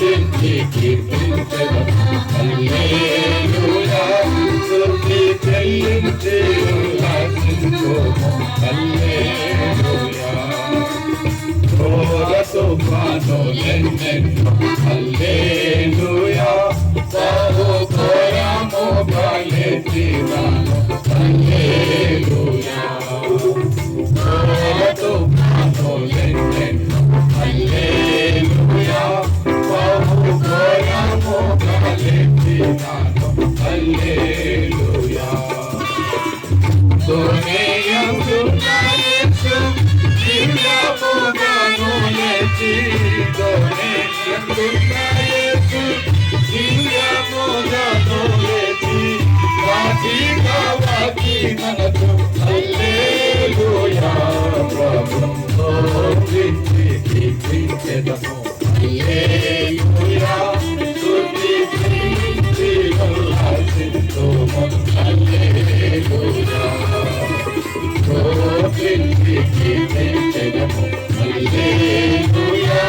స్తుతించి కీర్తించెదము హల్లెలూయా స్తుతి చెల్లించి ఉల్లాసించుము హల్లెలూయా ఘోర తుఫానులెన్నెన్నో హల్లెలూయా బహు ఘోరము బలెత్తినాను హల్లెలూయా ఘోర తుఫానులెన్నెన్నో హల్లెలూయా బహు ఘోరము బలెత్తినాను హల్లెలూయా దొరేయందున యేసు దివ్యముగాను లేచి దొరేయందున యేసు దివ్యముగాను లేచి వాటిగా వాటి మనకు హల్లెలూయా ప్రభుతో స్తుతించి కీర్తించెదము హల్లెలూయా స్తుతి చెల్లించి ఉల్లాసించుము హల్లెలూయా స్తుతించి కీర్తించెదము హల్లెలూయా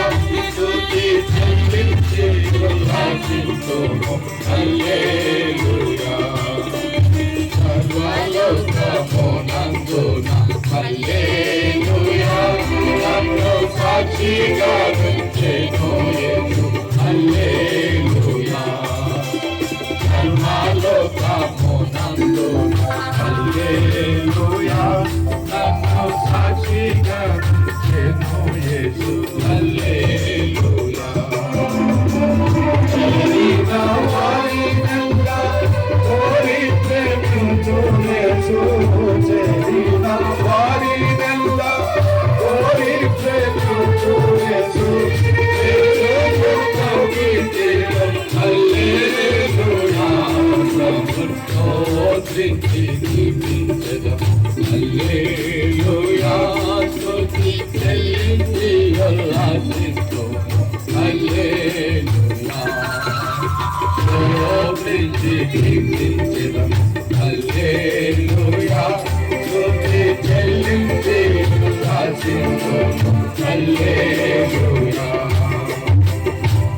స్తుతి చెల్లించి ఉల్లాసించుము హల్లెలూయా సర్వలోకమునందున హల్లెలూయా నన్ను సాక్షిగా ఉంచెను యేసు హల్లెలూయా సర్వలోకమునందున హల్లెలూయా నన్ను సాక్షిగా ఉంచెను యేసు హల్లెలూయా చెరిన వారినంగా కోరి ప్రేమించు యేసు చెరిన వారినంగా కోరి ప్రేమించు యేసు హల్లెలూయా ప్రభుతో స్తుతించి కీర్తించెదము హల్లెలూయా స్తుతి చెల్లించి ఉల్లాసించుము హల్లెలూయా స్తుతించి కీర్తించెదము హల్లెలూయా స్తుతి చెల్లించి ఉల్లాసించుము హల్లెలూయా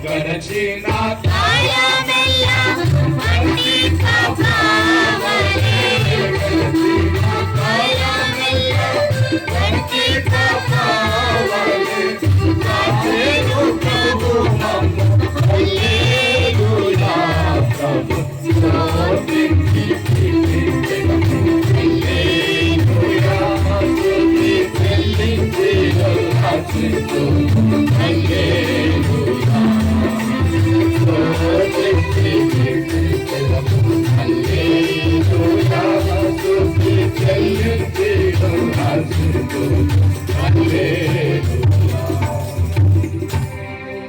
గడచిన కాలమెల్ల మట్టి కాపావలే గడచిన కాలమెల్ల మట్టి కాపావలే కాచేను ప్రభు మమ్ము హల్లెలూయా ప్రభు స్తుతించి కీర్తించెదము హల్లెలూయా స్తుతి చెల్లించి ఉల్లాసించుము హల్లెలూయా